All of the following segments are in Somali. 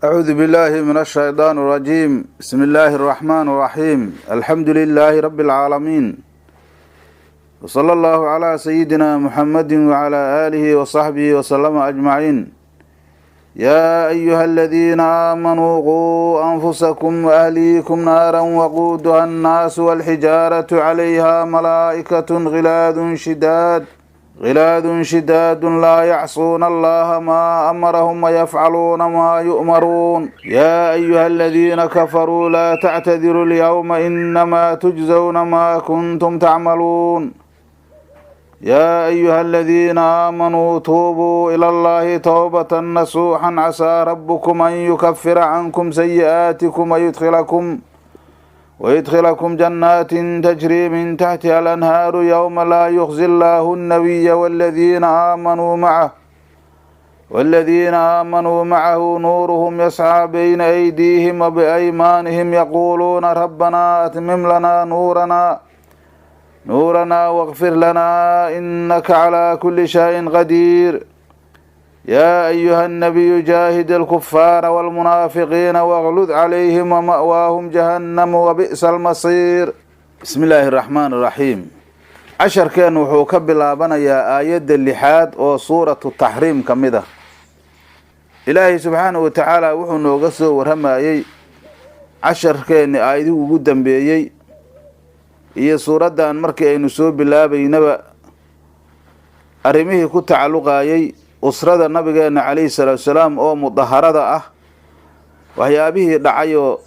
أعوذ بالله من الشيطان الرجيم. بسم الله الرحمن الرحيم. الحمد لله رب العالمين، وصلى الله على سيدنا محمد وعلى آله وصحبه وسلم أجمعين. يا أيها الذين آمنوا قوا أنفسكم وأهليكم نارا وقودها الناس والحجارة عليها ملائكة غلاد شداد لا يعصون الله ما أمرهم ويفعلون ما يؤمرون. يا أيها الذين كفروا لا تعتذروا اليوم إنما تجزون ما كنتم تعملون. يا أيها الذين آمنوا توبوا إلى الله توبة نصوحا عسى ربكم أن يكفر عنكم سيئاتكم ويدخلكم جنات تجري من تحتها الأنهار يوم لا يخزي الله النبي والذين آمنوا معه نورهم يسعى بين أيديهم وبأيمانهم يقولون ربنا أتمم لنا نورنا واغفر لنا إنك على كل شيء قدير. يا أيها النبي جاهد الكفار والمنافقين واغلظ عليهم ومأواهم جهنم وبئس المصير. بسم الله الرحمن الرحيم. عشر كان وحوك بلابنا يا آيات اللحاد وصورة التحريم كمدة. إلهي سبحانه وتعالى وحو نوغسه ورمى عشر كان آيات وقدم بيي هي صورة دان مركي أي نسوب بالله بينبأ أرميه كتعلقايي usrada nabigeena calayhi salaatu wasalaam oo mudaharada ah waxyaabihii dhacayo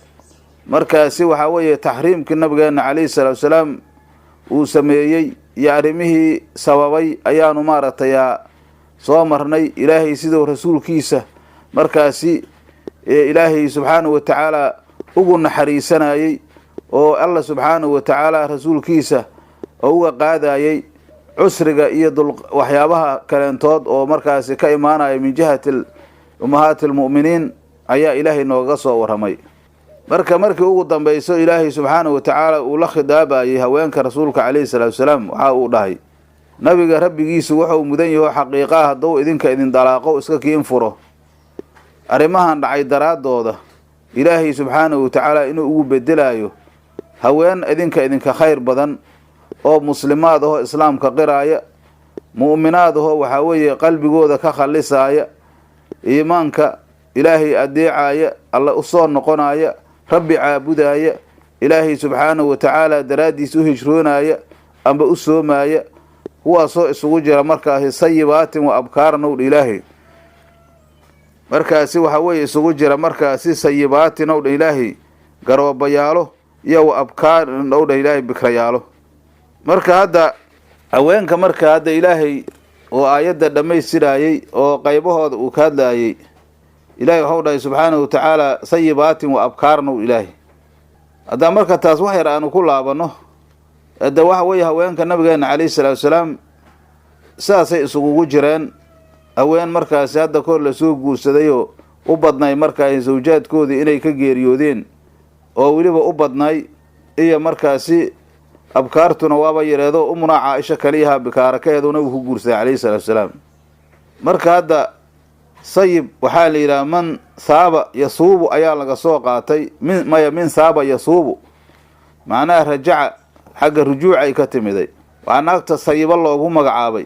markaasi waxa weeye tahriimkii nabigeena calayhi salaatu wasalaam uu sameeyay iyo arrimihii sababay ayaanu maaragtay soo marnay. ilaahay sidoo rasuulkiisa markaasi ilaahay subxaanahu wa tacaala ugu naxariisanayay oo alla subxaanahu wa tacaala rasuulkiisa uga qaadayay cusriga iyo waxyaabaha kaleentood oo markaasi ka imaanaya min jihati ummahaati almu'miniin ayaa ilaahay nooga soo waramay. markii ugu dambayso ilaahay subxaanahu wa tacaala uu la khidaabayay haweenka rasuulka calayhi salaatu wasalaam waxa uu dhahay nabiga rabbigiisu wuxuu mudan yahay xaqiiqaha hadduu idinka idin dalaaqo iska kiin furo arrimahan dhacay daraadooda ilaahay subxaanahu wa tacaala inuu ugu bedelayo haween idinka khayr badan oo muslimaad oo islaamka qiraaya mu'minaad oo waxa weeye qalbigooda ka khalisaya iimaanka ilaahay adeecaya alla u soo noqonaya rabbi caabudaya ilaahay subxaanahu wa tacaala daraadiis u hijroonaya amba u soomaya kuwaasoo isugu jira markaasi sayibaatin wa abkaaran ow ilaahay markaasi waxa weeye isugu jira markaasi sayibaatin ow ilaahay garoobayaalo iyo wa abkaaran ow ilaahay bikrayaalo. marka hadda haweenka hadda ilaahay oo aayadda dhammaystirayay oo qaybahooda uu ka hadlayay ilaahay wuxuu dhahay subxaanahu wa tacaala sayibaatin wa abkaarna ilaahay. hadda marka taas wax yar aanu ku laabano hadda waxa weeye haweenka nabigeena calayhi salaatu wasalaam saasay isugu jireen haween markaasi hadda kor la soo guursaday oo u badnay markaasi zawjaadkoodii inay ka geeriyoodeen oo weliba u badnay iyo markaasi abkaartuna waaba yareedo umuna Caaisha kaliyaha bikaarakeeduna uu ku guursaday calayhi salaatu wasalaam. marka hadda sayib waxaa la yidhaha man saaba yasuubu ayaa laga soo qaatay min saaba yasuubu macnaha rajaca xagga rujuucay ka timiday waa naagta sayiba loogu magacaabay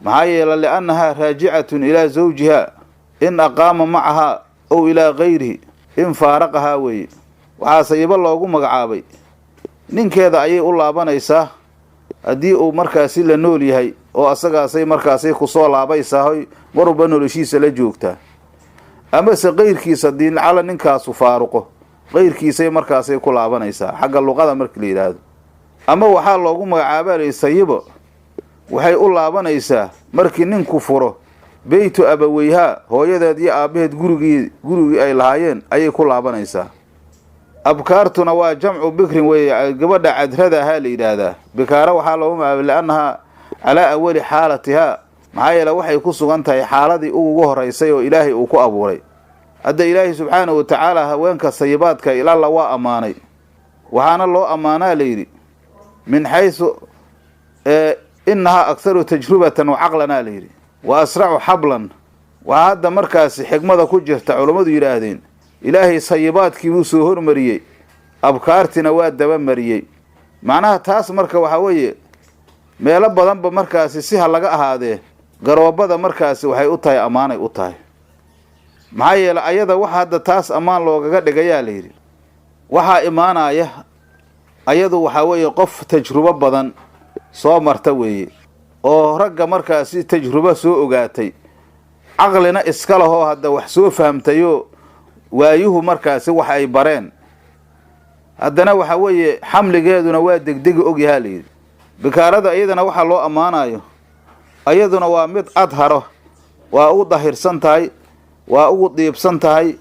maxaa yeelay li'annaha raajicatun ilaa zawjiha in aqaama macaha ow ilaa gayrihi in faaraqahaa weeye. waxaa sayiba loogu magacaabay ninkeeda ayay u laabanaysaa haddii uu markaasi la nool yahay oo asagaasay markaasi kusoo laabaysaa marwalba noloshiisa la joogtaa amase qayrkiisa haddii cala ninkaasu faaruqo qayrkiisay markaasay ku laabanaysaa xagga luqada markii la yidhaahdo. ama waxaa loogu magacaabaalay sayibo waxay u laabanaysaa markii ninku furo beytu abaweyhaa hooyadeed iyo aabbaheed gurigii ay lahaayeen ayay ku laabanaysaa. abkaartuna waa jamcu bikrin weeye gabadha cadrada ahaa la yidhaahdaa. bikaara waxaa loogu magacaabay li'annahaa calaa awali xaalatihaa maxaa yeele waxay ku sugan tahay xaaladii ugu horeysay oo ilaahay uu ku abuuray. hadda ilaahay subxaanahu wa tacaala haweenka sayibaadka ilalla waa ammaanay waxaana loo ammaanaa layidhi min xaysu innahaa akharu tajrubatan wa caqlanaa layidhi wa asracu xablan waxaa hadda markaasi xigmada ku jirta culammadu yidhaahdeen ilaahay sayibaadkii buu soo hormariyey abkaartina waa daba mariyey. macnaha taas marka waxaa weeye meelo badanba markaasi si ha laga ahaadee garoobada markaasi waxay u tahay ammaanay u tahay. maxaa yeelay ayada waxa hadda taas ammaan loogaga dhigayaa la yidhi waxaa imaanaya ayadu waxaa weeye qof tajrubo badan soo marta weeye oo ragga markaasi tajrubo soo ogaatay caqlina iska lahoo hadda wax soo fahamtayoo waayuhu markaasi wax ay bareen. haddana waxaa weeye xamligeeduna waa degdegi ogyahaa la yidhi. bikaarada iyadana waxaa loo ammaanayo ayaduna waa mid adharo, waa ugu dahirsan tahay, waa ugu diibsan tahay,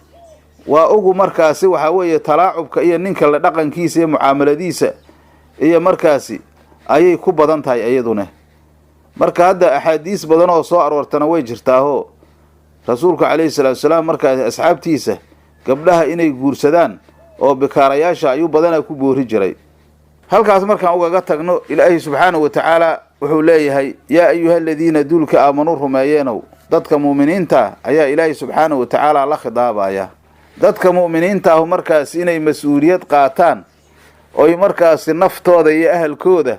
waa ugu markaasi waxaa weeye talaacubka iyo ninka la dhaqankiisa iyo mucaamaladiisa iyo markaasi ayay ku badan tahay iyaduna. marka hadda axaadiis badan oo soo aroortana way jirtaahoo rasuulku calayhi salaatu wasalaam markaasi asxaabtiisa gabdhaha inay guursadaan oo bikaarayaasha ayuu badanaa ku boori jiray. halkaas markaan ugaga tagno ilaahay subxaanahu wa tacaala wuxuu leeyahay yaa ayuha aladiina duulka aamanuu rumeeyeenow, dadka mu'miniinta ayaa ilaahay subxaanahu wa tacaala la khidaabaya. dadka mu'miniinta ahu markaasi inay mas-uuliyad qaataan oy markaasi naftooda iyo ahalkooda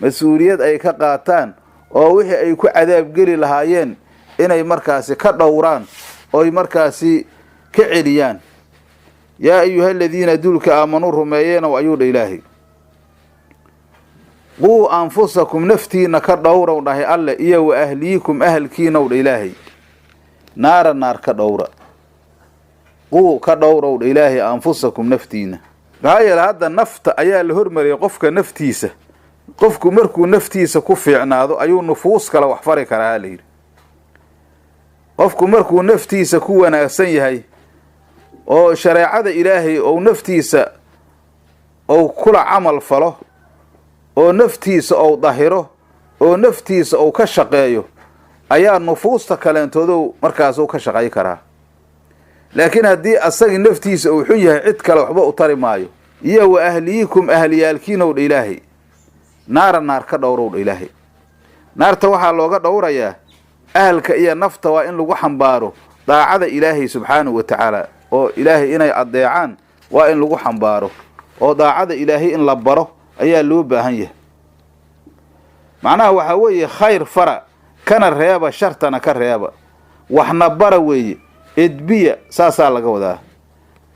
mas-uuliyad ay ka qaataan oo wixii ay ku cadaabgeli lahaayeen inay markaasi ka dhowraan oy markaasi ka celiyaan. yaa ayuha aladiina duulka aamanuu rumeeyeenow ayuu dha ilaahay, quu anfusakum naftiina ka dhowrow dhahay alle iyo wa ahliikum ahalkiinow dha ilaahay naara naar ka dhowra. quu ka dhowrow dha ilaahay anfusakum naftiina. maxaa yeele hadda nafta ayaa la hormariyay qofka naftiisa. qofku markuu naftiisa ku fiicnaado ayuu nufuus kale wax fari karaa la yidhi. qofku markuu naftiisa ku wanaagsan yahay oo shareecada ilaahay ou naftiisa ou kula camal falo oo naftiisa ou dahiro oo naftiisa ou ka shaqeeyo ayaa nufuusta kaleentoodou markaasuu ka shaqay karaa. laakiin haddii asagii naftiisa uu xun yahay cid kale waxba u tari maayo. iyo wa ahliyikum ahliyaalkiinow dha ilaahay naara naar ka dhowrow dha ilaahay. naarta waxaa looga dhowrayaa ahalka iyo nafta waa in lagu xambaaro daacada ilaahay subxaanahu wa tacaala, oo ilaahay inay adeecaan waa in lagu xambaaro oo daacada ilaahay in la baro ayaa loo baahan yahay. macnaha waxaa weeye khayr fara kana reeba shartana ka reeba, waxna bara weeye edbiya saasaa laga wadaa.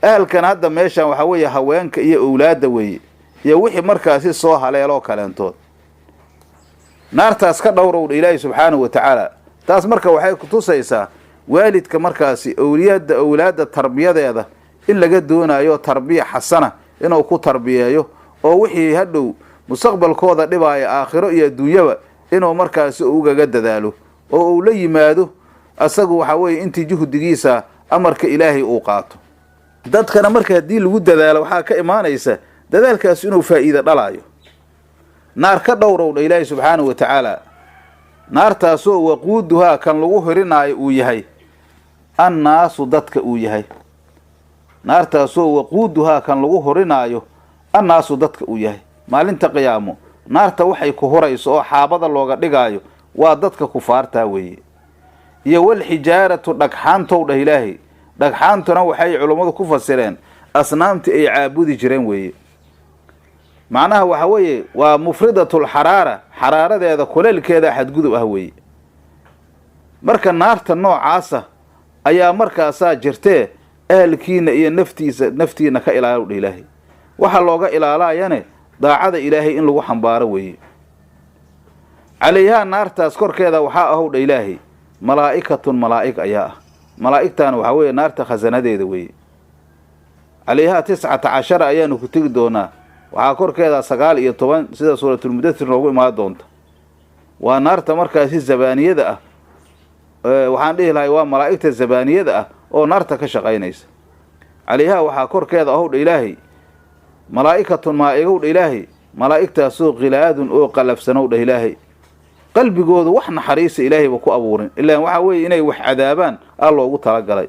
ahalkan hadda meeshan waxaa weeye haweenka iyo owlaadda weeye iyo wixii markaasi soo haleeloo kaleentood. naartaas ka dhowrow dha ilaahay subxaanahu wa tacaala. taas marka waxay kutusaysaa waalidka markaasi owlaadda tarbiyadeeda in laga doonayo tarbiya xasana inuu ku tarbiyeeyo oo wixii hadhow mustaqbalkooda dhibaaya aakhiro iyo adduunyaba inuu markaasi ugaga dadaalo oo uu la yimaado asagu waxaa weeye intii juhdigiisa amarka ilaahay uu qaato. dadkana marka haddii lagu dadaalo waxaa ka imaanaysa dadaalkaas inuu faa'iido dhalaayo. naar ka dhowrow dha ilaahay subxaanahu wa tacaala. naartaasoo waquuduhaa kan lagu hirinaayo uu yahay annaasu dadka uu yahay. naartaasoo waquuduhaa kan lagu hurinaayo annaasu dadka uu yahay. maalinta qiyaamo naarta waxay ku hurayso oo xaabada looga dhigaayo waa dadka kufaartaa weeye. iyo walxijaaratu dhagxaantow dhah ilaahay. dhagxaantuna waxay culummadu ku fasireen asnaamtii ay caabudi jireen weeye. macnaha waxa weeye waa mufridatul xaraara, xaraaradeeda kuleelkeeda xadgudub ah weeye. marka naarta noocaasa ayaa markaasaa jirtee ahalkiina iyo naftiina ka ilaalow dha ilaahay. waxaa looga ilaalayane daacada ilaahay in lagu xambaaro weeye. calayhaa naartaas korkeeda waxaa ahow dha ilaahay malaa'ikatun malaa'ig ayaa ah. malaa'igtaana waxaa weeye naarta khasanadeeda weeye. calayhaa 19 ayaanu ku tegi doonaa. waxaa korkeeda 19 sida suuratulmudathir noogu imaan doonta. waa naarta markaasi zabaaniyada ah. waxaan dhihi lahay waa malaa'igta zabaaniyada ah oo naarta ka shaqaynaysa. calayhaa waxaa korkeeda ahow dha ilaahay malaa'ikatun malaa'igw dha ilaahay malaa'igtaasoo khilaadun oo qalafsanow dhah ilaahay. qalbigoodu wax naxariisa ilaahayba ku abuurin, ilaan waxaa weeye inay wax cadaabaan aa loogu talagalay.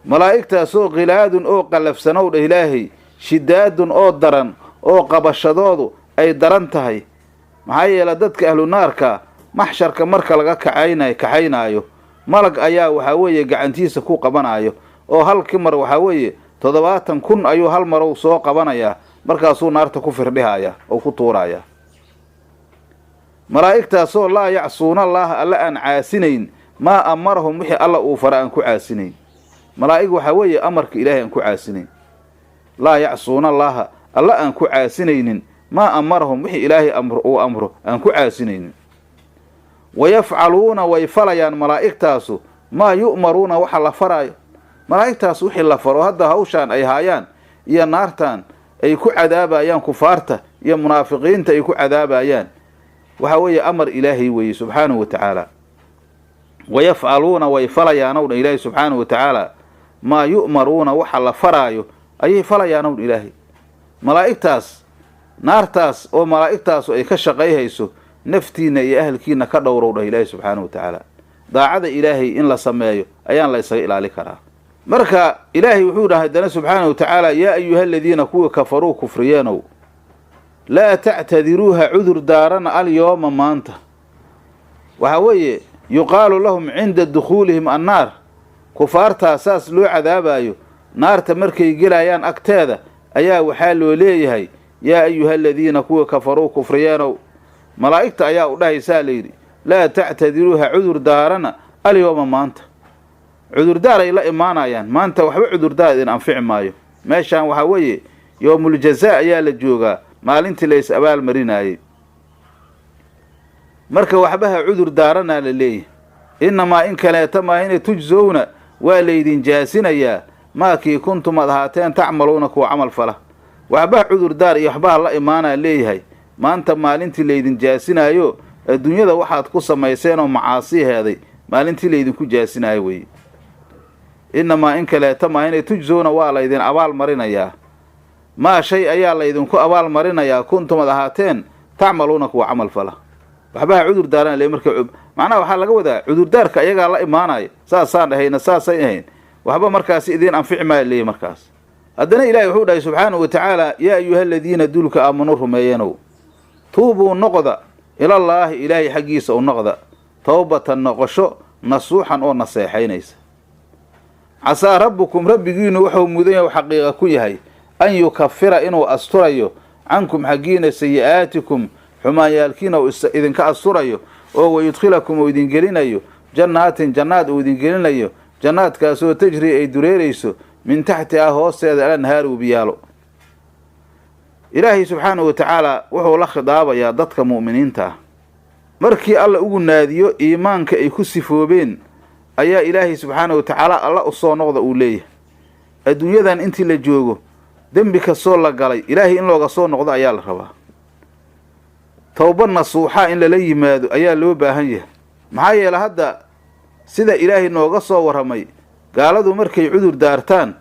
malaa'igtaasoo khilaadun oo qalafsanow dhah ilaahay shidaadun oo daran oo qabashadoodu ay daran tahay. maxaa yeele dadka ahlu naarka maxsharka marka laga kaxaynaayo malag ayaa waxaa weeye gacantiisa ku qabanayo oo halkii mar waxaa weeye 70,000 ayuu hal mar soo qabanayaa markaasuu naarta ku firdhihaya oo ku tuuraya malaa'igtaasoo laa yacsuuna allaha alla aan caasinayn maa amarahum wixii alla uu fara aan ku caasinayn malaa'ig waxaa weeye amarka ilaahay aan ku caasinayn laa yacsuuna allaha alla aan ku caasinaynin maa amarahum wixii ilaahay uu amro aan ku caasinaynin wayafcaluuna way falayaan malaa'igtaasu maa yu'maruuna waxa la faraayo malaa'igtaas wixii la faro hadda hawshaan ay haayaan iyo naartan ay ku cadaabayaan kufaarta iyo munaafiqiinta ay ku cadaabayaan waxa weeye amar ilaahay weeye subxaanahu wa tacaala wayafcaluuna way falayaanowdha ilaahay subxaanahu wa tacaala maa yu'maruuna waxa la faraayo ayay falayaanowdha ilaahay malaa'igtaas naartaas oo malaa'igtaasu ay ka shaqayhayso naftiina iyo ahalkiina ka dhowrowdha ilaahay subxaanahu wa tacaala daacada ilaahay in la sameeyo ayaan la isaga ilaali karaa marka ilaahay wuxuu dhahay haddana subxaanahu wa tacaala yaa ayuha aladiina kuwii kafaruu kufriyeenow laa tactadiruuha cudur daarana alyooma maanta waxaa weeye yuqaalu lahum cinda dukhuulihim annaar kufaartaa saas loo cadaabayo naarta markay gelayaan agteeda ayaa waxaa loo leeyahay yaa ayuha aladiina kuwii kafaruu kufriyeenow malaa'igta ayaa u dhahaysaa layidhi laa tactadiruuha cudur daarana alyooma maanta cudurdaar ay la imaanayaan maanta waxba cudurdaar idin anfici maayo meeshaan waxaa weeye yowmuljazaa ayaa la joogaa maalintii la is abaal marinaayey marka waxbaha cudur daaranaa la leeyahay innamaa in kaleeta maahina tujsowna waa laydin jaasinayaa maakii kuntum ad ahaateen tacmaluuna kuwa camal fala waxbaha cudurdaar iyo waxbaha la imaanaa leeyahay maanta maalintii laydin jaasinaayo adduunyada waxaad ku samayseen oo macaasii heeday maalintii laydinku jaasinaayo weye innamaa in kaleeta maahina tujsowna waa laydin abaal marinayaa maa shay ayaa laydinku abaal marinayaa kuntum ad ahaateen tacmaluuna kuwa camal fala waxbaha cudur daarana le marka macnaha waxaa laga wadaa cudurdaarka ayagaa la imaanaya saasaan dhahayna saasay ahayn waxba markaasi idiin anfici maayo leeyahy markaas haddana ilaahay wuxuu dhahay subxaanahu wa tacaala yaa ayuha aladiina dulka aamanuu rumeeyenow tuubuu noqda ilallaahi ilaahay xaggiisa u noqda towbatan noqosho nasuuxan oo naseexaynaysa casaa rabbukum rabbigiinu wuxuu mudan yahay xaqiiqa ku yahay an yukafira inuu asturayo cankum xaggiina sayi'aatikum xumaanyaalkiina uu idinka asturayo oo wayudkhilakum uu idin gelinayo jannaatin jannaad uu idin gelinayo jannaadkaasoo tajri ay dureerayso min taxtihaa hoosteeda alanhaari ubiyaalo ilaahay subxaanahu wa tacaala wuxuu la khidaabayaa dadka mu'miniinta ah markii alla ugu naadiyo iimaanka ay ku sifoobeen ayaa ilaahay subxaanahu wa tacaala alla u soo noqda uu leeyahay adduunyadan intii la joogo dembi kastoo la galay ilaahay in looga soo noqdo ayaa la rabaa towba nasuuxa in lala yimaado ayaa loo baahan yahay maxaa yeele hadda sida ilaahay nooga soo warramay gaaladu markay cudur daartaan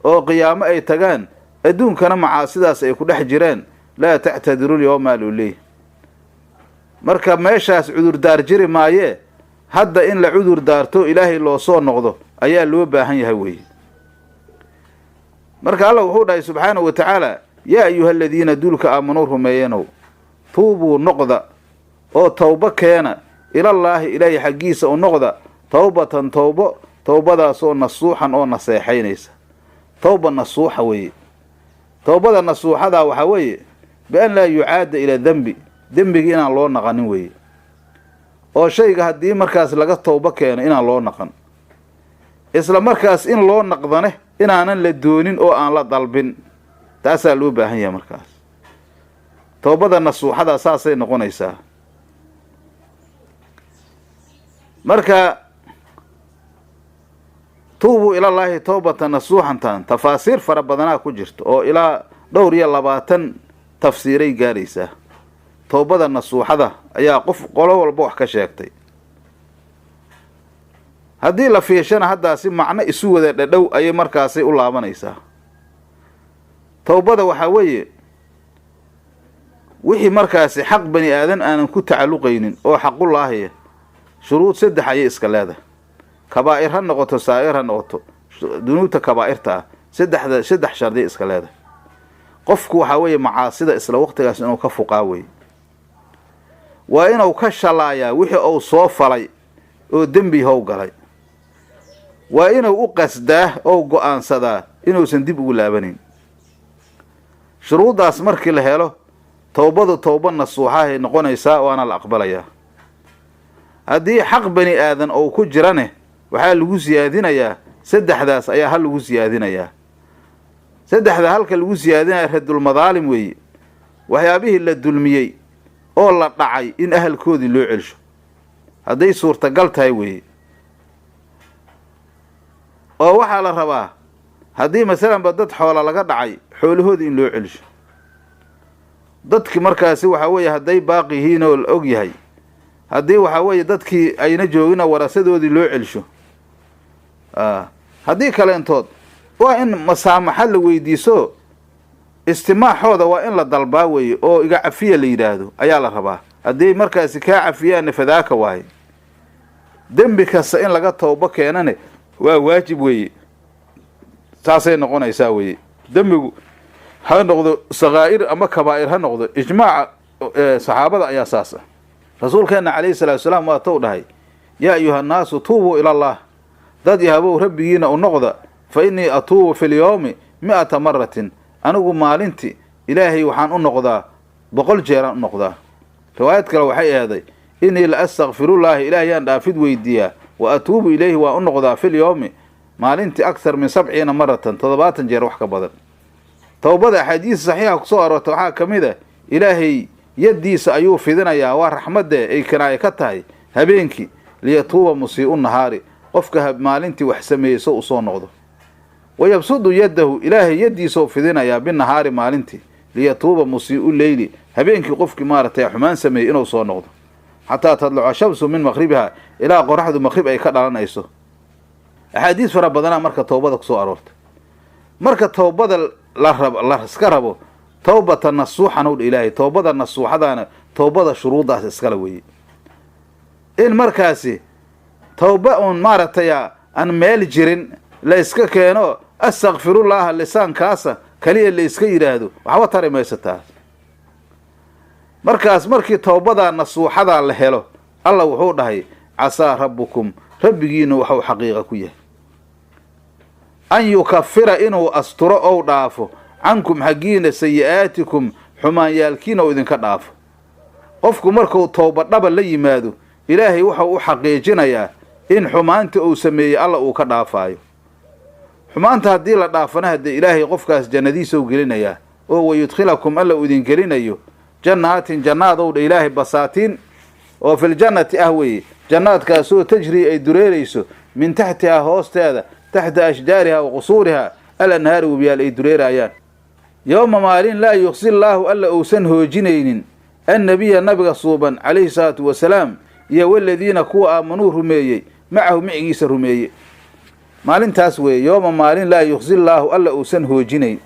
oo qiyaamo ay tagaan adduunkana macaasidaas ay ku dhex jireen laa tactadirul yowmaa loo leeyahy marka meeshaas cudurdaar jiri maayee hadda in la cudur daarto ilaahay loo soo noqdo ayaa loo baahan yahay weeye marka alla wuxuu dhahay subxaanahu wa tacaala yaa ayuha aladiina dulka aamanuu rumeeyenow tuubuu noqda oo towbo keena ilallaahi ilaahay xaggiisa u noqda towbatan towbo towbadaasoo nasuuxan oo naseexaynaysa towba nasuuxa weeye towbada nasuuxadaa waxaa weeye bian laa yucaada ilaa dembigi inaan loo naqanin weeye oo shayga haddii markaas laga towbo keeno inaan loo naqan isla markaas in loo naqdane inaanan la doonin oo aan la dalbin taasaa loo baahan yahay markaas towbada nasuuxada saasay noqonaysaa marka tuubuu ilallaahi towbatan nasuuxantan tafaasiir fara badanaa ku jirta oo ilaa 20 tafsiiray gaaraysaa towbada nasuuxada ayaa qolo walba wax ka sheegtay haddii la fiishana haddaasi macno isu wada dhadhow ayay markaasay u laabanaysaa towbada waxaa weeye wixii markaasi xaq bani aadan aanan ku tacalluqaynin oo xaqullaahiya shuruud 3 ayay iska leedahay kabaa'ir ha noqoto saa'ir ha noqoto dunuubta kabaa'irta ah 3 shardi iska leedahay qofku waxaa weeye macaasida isla waqtigaas inuu ka fuqaa weeye waa inuu ka shalaayaa wixii uu soo falay oo dembi how galay waa inuu u qasdaa oo go'aansadaa inuusan dib ugu laabanin. shuruuddaas markii la helo towbadu towba nasuuxahay noqonaysaa waana la aqbalayaa. haddii xaq bani aadan oo ku jirane waxaa lagu siyaadinayaa saddexdaas ayaa hal lagu siyaadinayaa. saddexda halka lagu siyaadinaya radulmadaalim weeye, waxyaabihii la dulmiyey oo la dhacay in ahalkoodii loo celsho hadday suurtagal tahay weeye. oo waxaa la rabaa haddii masalanba dad xoola laga dhacay xoolahoodii in loo celsho. dadki markaasi waxaa weeye hadday baaqi yihiin oo la og yahay, haddii waxaa weeye dadkii ayna joogina warasadoodii loo celsho. haddii kaleentood waa in masaamaxa la weydiiso, istimaaxooda waa in la dalbaa weeye oo iga cafiya la yidhaahdo ayaa la rabaa. haddii markaasi kaa cafiyaanna fadaaka waaye. dembi kasta in laga toobo keenane waa waajib weeye, saasay noqonaysaa weeye. dembigu ha noqdo sakaa'ir ama kabaa'ir ha noqdo, ijmaaca saxaabada ayaa saas ah. rasuulkeenna calayhi salaatu wasalaam waa tou dhahay yaa ayuha nnaasu tuubuu ila allah, dad yahabow rabbigiina u noqda, fa innii atuubu fi lyawmi 100 maratin, anigu maalintii ilaahay waxaan u noqdaa 100 jeeraan u noqdaa. riwaayad kale waxay ahday innii la astakfirullaahi ilaahayaan dhaafid weydiiyaa, wa atuubu ilayhi waa u noqdaa fi lyawmi maalintii akthar min 70 maratan 70 jeer wax ka badan. towbada axaadiis saxiixa kusoo aroortay waxaa ka mid ah ilaahay yaddiisa ayuu fidinayaa, waa raxmadde ay kinaaye ka tahay habeenkii, liyatuuba musii'u nahaari, qofka maalintii wax sameeyey so u soo noqdo. wayabsudu yaddahu ilaahay yaddiisa u fidinayaa binahaari maalintii, liyatuuba musii'u leyli habeenkii qofkii maaragtay xumaan sameeyey inuu soo noqdo, xataa tadluca shamsu min maqribiha ilaa qoraxdu maqrib ay ka dhalanayso. axaadiis fara badanaa marka towbada kusoo aroortay. marka towbada la iska rabo towbata nasuuxan owdha ilaahay, towbada nasuuxadaana towbada shuruuddaas iskala weeye. in markaasi towba uun maaragtay aan meel jirin la iska keeno astakfirullaaha lisaankaasa kaliya la iska yidhaahdo waxba tari mayso taas. markaas markii towbadaa nasuuxadaa la helo alla wuxuu dhahay casaa rabbukum, rabbigiina waxuu xaqiiqa ku yahay an yukafira inuu asturo ou dhaafo cankum xaggiina sayi'aatikum xumaanyaalkiina ou idinka dhaafo. qofku markuu towba dhaba la yimaado ilaahay wuxuu u xaqiijinayaa in xumaanta uu sameeyey alla uu ka dhaafaayo. xumaanta haddii la dhaafana haddee ilaahay qofkaas jannadiisa u gelinayaa oo wayudkhilakum alla uu idin gelinayo jannaatin jannaadowdha ilaahay basaatiin oo filjannati ah weeye, jannaadkaasoo tajrii ay dureerayso min taxtihaa hoosteeda taxta ashjaariha wa qusuuriha alanhaari webiyaal ay dureerayaan. yowma maalin laa yuqsi llaahu alla uusan hoojinaynin annabiya nabiga suuban calayhi salaatu wasalaam iyo waladiina kuwa aamanuu rumeeyey macahu micigiisa rumeeye. maalintaas weeye yowma maalin laa yuqsi llaahu alla uusan hoojinayn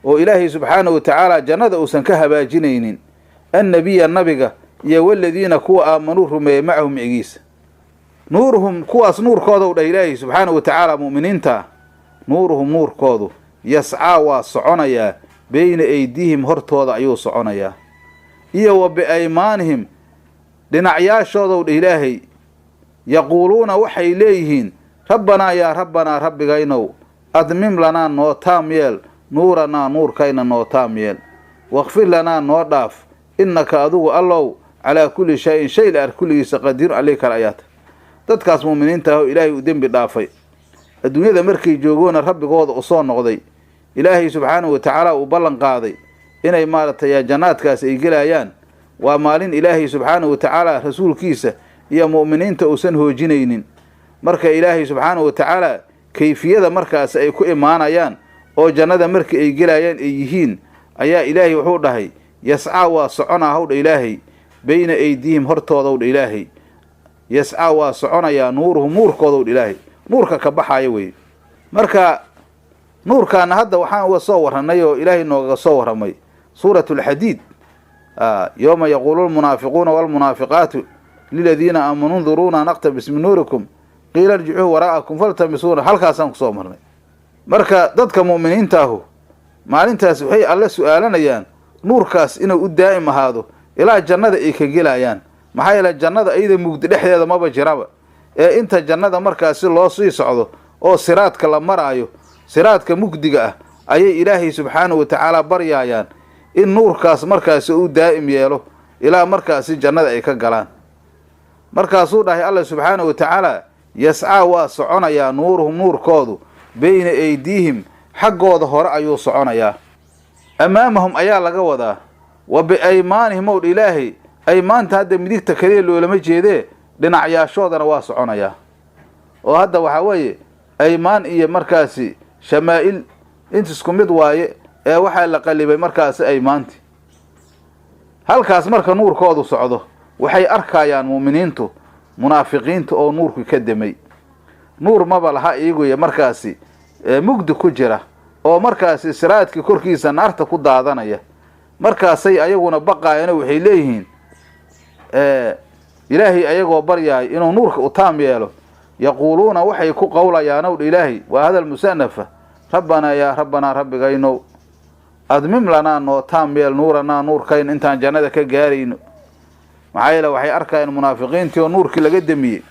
oo ilaahay subxaanahu watacaala jannada uusan ka habaajinaynin annabiya nabiga iyo waladiina kuwa aamanuu rumeeyey macahu micigiisa. nuuruhum kuwaas nuurkooda u dhah ilaahay subxaanahu watacaala mu'miniinta, nuuruhum nuurkoodu yascaa waa soconayaa beyna aydiihim hortooda ayuu soconayaa, iyo wa biaymaanihim dhinacyaashooda u dhah ilaahay, yaquuluuna waxay leeyihiin rabbanaa yaa rabbanaa rabbigaynow admim lanaa noo taam yeel nuuranaa nuurkayna noo taam yeel, wakfir lanaa noo dhaaf innaka adigu allow calaa kulli shayin shay la ar kulligiisa qadiirun alii kale ayaata. dadkaas mu'miniinta ah oo ilaahay u dembi dhaafay adduunyada markay joogoona rabbigooda u soo noqday, ilaahay subxaanahu watacaala uu ballan qaaday inay maaragtay jannaadkaas ay gelayaan. waa maalin ilaahay subxaanahu watacaala rasuulkiisa iyo mu'miniinta uusan hoojinaynin. marka ilaahay subxaanahu watacaala kayfiyada markaas ay ku imaanayaan oo jannada markii ay gelayaan ay yihiin ayaa ilaahay wuxuu dhahay yascaa waa soconaa howdha ilaahay beyna aydiihim hortooda wdha ilaahay, yascaa waa soconayaa nuuruhum nuurkooda wdha ilaahay, nuurka ka baxaaya weye. marka nuurkaana hadda waxaan uga soo warranay oo ilaahay noogaga soo warramay suuratu alxadiid. yowma yaquulu lmunaafiquuna waalmunaafiqaatu liladiina aamanuu nduruuna naqtabis min nuurikum qiila irjicuu waraa'akum faltamisuuna, halkaasaan kusoo marnay. marka dadka mu'miniinta ahu maalintaas waxay alle su'aalanayaan nuurkaas inuu u daa'im ahaado ilaa jannada ay ka gelayaan. maxaa yeele jannada ayada mugdi dhexdeeda maba jiraba, ee inta jannada markaasi loo sii socdo oo siraadka la maraayo siraadka mugdiga ah ayay ilaahay subxaanahu watacaala baryaayaan in nuurkaas markaasi uu daa'im yeelo ilaa markaasi jannada ay ka galaan. markaasuu dhahay alla subxaanahu watacaala yascaa waa soconayaa nuuruhum nuurkoodu bayna aydiihim xaggooda hore ayuu soconayaa, amaamahum ayaa laga wadaa, wa biaymaanihim ow ilaahay aymaanta hadda midigta kaliya loolama jeedee dhinacyaashoodana waa soconayaa. oo hadda waxaa weeye aymaan iyo markaasi shamaa'il inta isku mid waaye ee waxaa la qalibay markaasi aymaanti. halkaas marka nuurkoodu socdo waxay arkayaan mu'miniintu munaafiqiinta oo nuurku ka damay. nuur maba laha iyaguya markaasi mugdi ku jira oo markaasi siraadkii korkiisa naarta ku daadanaya. markaasay ayaguna baqaayana waxay leeyihiin ilaahay ayagoo baryaay inuu nuurka u taam yeelo yaquuluuna waxay ku qowlayaan ow ilaahay waa hadal musanafa rabbanaa yaa rabbanaa rabbigaynow admim lanaa noo taam yeel nuuranaa nuurkayn intaan jannada ka gaarayno. maxaa yeele waxay arkayaan munaafiqiintii oo nuurkii laga damiyey.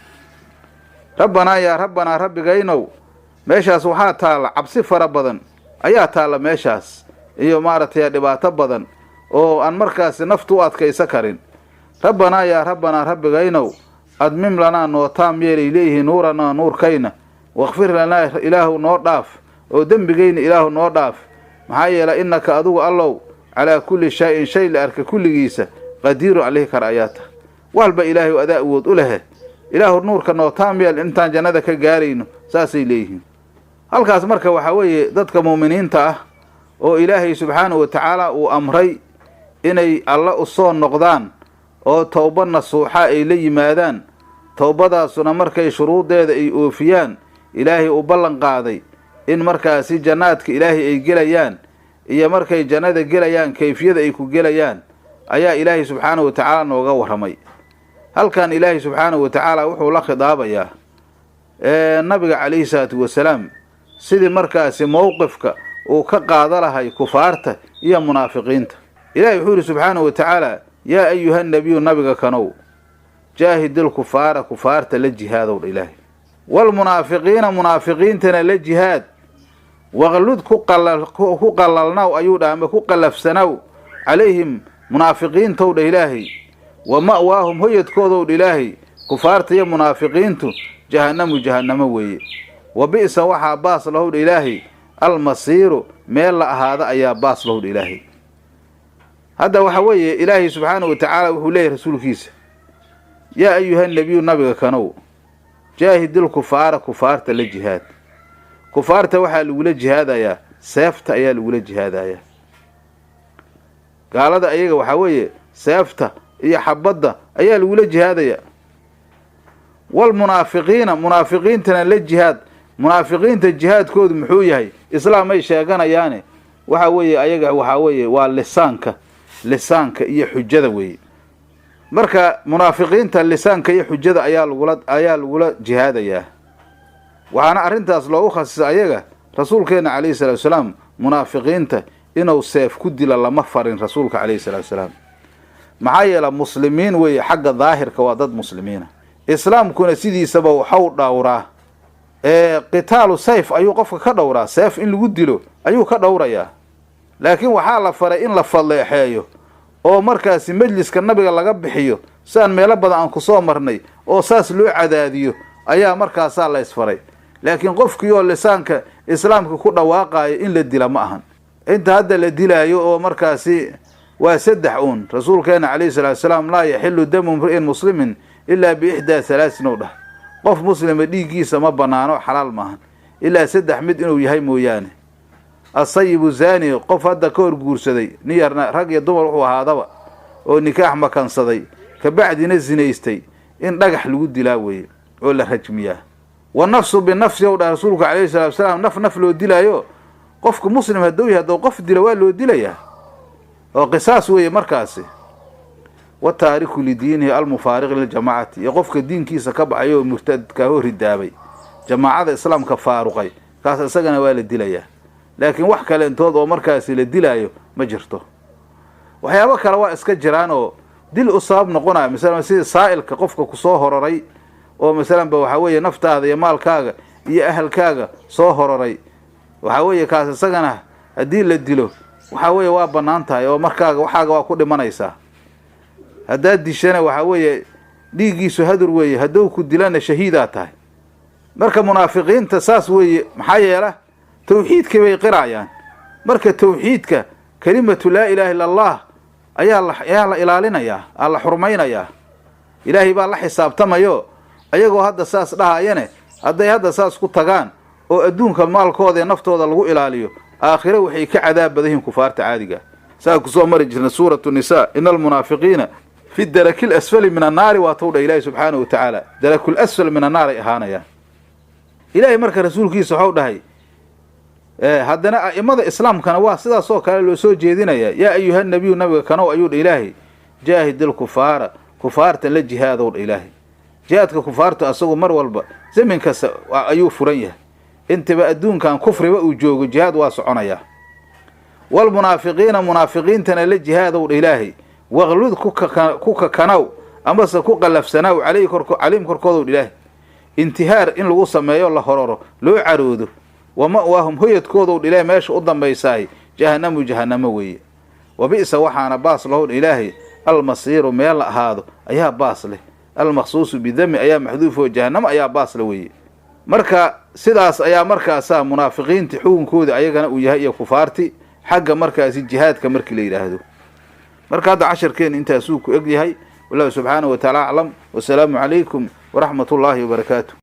rabbanaa yaa rabbanaa rabbigaynow meeshaas waxaa taalla cabsi fara badan ayaa taalla meeshaas iyo maaragtay dhibaato badan oo aan markaasi naftu u adkaysa karin. rabbanaa yaa rabbanaa rabbigaynow admim lanaa noo taam yeelay leeyihiin nuuranaa nuurkayna wakfir lanaa ilaahu noo dhaaf oo dembigayna ilaahu noo dhaaf. maxaa yeele innaka adugu allow calaa kulli shay-in shay la arka kulligiisa qadiirun calihi kar ayaa tahay. walba ilaahay adaa awood u lehe ilaahu nuurka noo taam yeel intaan jannada ka gaarayno saasay leeyihiin. halkaas marka waxaa weeye dadka mu'miniinta ah oo ilaahay subxaanahu watacaala uu amray inay alla u soo noqdaan oo towba nasuuxa ay la yimaadaan. towbadaasuna markay shuruudeeda ay oofiyaan ilaahay u ballan qaaday in markaasi jannaadka ilaahay ay gelayaan iyo markay jannada gelayaan kayfiyada ay ku gelayaan ayaa ilaahay subxaanahu watacaala nooga warramay. halkan ilaahay subxaanahu watacaala wuxuu la khidaabayaa nabiga calayhi salaatu wasalaam sidii markaasi mowqifka uu ka qaada lahay kufaarta iyo munaafiqiinta. ilaahay wuxuu yidhi subxaanahu watacaala yaa ayuha nabiyu nabiga kanow jaahidil kufaara kufaarta la jihaadow dha ilaahay walmunaafiqiina munaafiqiintana la jihaad waqlud ku qalalnaw ayuu dha ama ku qallafsanaw calayhim munaafiqiintow dha ilaahay wa ma'waahum hoyadkoodow dha ilaahay kufaarta iyo munaafiqiintu jahannamu jahannamo weeye. wa bi'sa waxaa baas lahow dha ilaahay almasiiru meel la ahaada ayaa baas lahow dha ilaahay. hadda waxa weeye ilaahay subxaanahu watacaala wuxuu leeyahy rasuulkiisa yaa ayuha nabiyu nabiga kanow jaahidil kufaara kufaarta la jihaad. kufaarta waxaa lagula jihaadayaa seefta ayaa lagula jihaadayaa. gaalada ayaga waxaa weeye seefta iyo xabadda ayaa lagula jihaadayaa. walmunaafiqiina munaafiqiintana la jihaad. munaafiqiinta jihaadkoodu muxuu yahay? islaamay sheeganayaane waxa weeye ayaga waxaa weeye waa lisaanka iyo xujada weeye. marka munaafiqiinta lisaanka iyo xujada ayaa lagula jihaadayaa. waxaana arrintaas loogu khasisa ayaga rasuulkeena calayhi salaatu wasalaam munaafiqiinta inuu seef ku dila lama farin rasuulka calayhi salaatu wasalaam. maxaa yeele muslimiin weeye xagga daahirka waa dad muslimiina. islaamkuna sidiisaba waxau dhowraa qitaalu sayf ayuu qofka ka dhowraa. seef in lagu dilo ayuu ka dhowrayaa. laakiin waxaa la faray in la fadleexeeyo oo markaasi majliska nabiga laga bixiyo saan meelo badan aan ku soo marnay oo saas loo cadaadiyo ayaa markaasaa la isfaray. laakiin qofkii oo lisaanka islaamka ku dhawaaqaayo in la dila ma ahan. inta hadda la dilaayo oo markaasi waa 3 uun. rasuulkeena calayhi salaatu wasalaam laa yaxilu damu mri'in muslimin ilaa biixdaa 3 dhah. qof muslima dhiiggiisa ma banaano xalaal maahan ilaa 3 mid inuu yahay mooyaane. asayibu zaani qof hadda ka hor guursaday nin yarna rag iyo dumar wuxuu ahaadaba oo nikaax makansaday kabacdina zinaystay in dhagax lagu dilaa weeye oo la rajmiyaa. wa nafsu binafsi ow dha rasuulka calayhi salaatu wasalaam naf loo dilaayo qofka muslim hadduu yahay hadduu qof dila waa loo dilayaa oo qisaas weeye markaasi. wataariku lidiinihi almufaariq liljamaacati iyo qofka diinkiisa ka baxay oo murtadka hor ridaabay jamaacada islaamka faaruqay kaas isagana waa la dilayaa. laakiin wax kale intood oo markaasi la dilaayo ma jirto. waxyaabo kale waa iska jiraan oo dil u sabab noqonaya. misalan sida saa'ilka qofka ku soo hororay oo misalan ba waxa weeye naftaada iyo maalkaaga iyo ahalkaaga soo hororay waxa weeye kaas isagana haddii la dilo waxa weeye waa bannaan tahay oo markaaga waxaaga waa ku dhimanaysaa haddaad dishana waxa weeye dhiiggiisu hadur weeye hadduu ku dilana shahiidaa tahay marka munaafiqiinta saas weeye maxaa yeela tawxiidka bay qirayaan marka tawxiidka kalimatu laa ilaaha illa allah ayaa la ilaalinayaa la xurmaynayaa ilaahay baa la xisaabtamayo ayagoo hadda saas dhahayane hadday hadda saas ku tagaan oo adduunka maalkooda ee naftooda lagu ilaaliyo aakhire waxay ka cadaab badahiin kufaarta caadiga saa ku soo mari jirna suuratu nisaa innal munaafiqiina fi darakil asfali min annaari waa tawdha ilaahay subxaanahu wa tacaala darakul asfal min annaar ay ahaanayaan ilaahay marka rasuulkiisa waxau dhahay haddana a'imada islaamkana waa sidaasoo kale loo soo jeedinaya yaa ayuha nabiyu nabiga kanow ayuu dha ilaahay jaahidil kufaara kufaarta la jihaadow dha ilaahay jihaadka kufaarta asagu mar walba zamin kasta ayuu furan yahay intaba adduunkan kufriba uu joogo jihaad waa soconayaa walmunaafiqiina munaafiqiintana la jihaadow dha ilaahay waqlud ku kakanow amase ku qallafsanaaw calayhim korkoodow dha ilaahay intihaar in lagu sameeyo la hororo loo caroodo wama'waahum hoyadkoodow dha ilaahay meesha u dambaysaay jahannamu jahannamo weeye wabi'sa waxaana baas lahow dha ilaahay almasiiru meel la ahaado ayaa baas leh almaqsuusu bidami ayaa maxduufoo jahannamo ayaa baas le weeye marka sidaas ayaa markaasaa munaafiqiintii xukunkooda ayagana uu yahay iyo kufaarti xagga markaasi jihaadka markii la yidhaahdo marka hadda casharkeena intaasuu ku eg yahay wallahu subxaanahu wa tacaala aclam wasalaamu calaykum waraxmat ullaahi wabarakaatu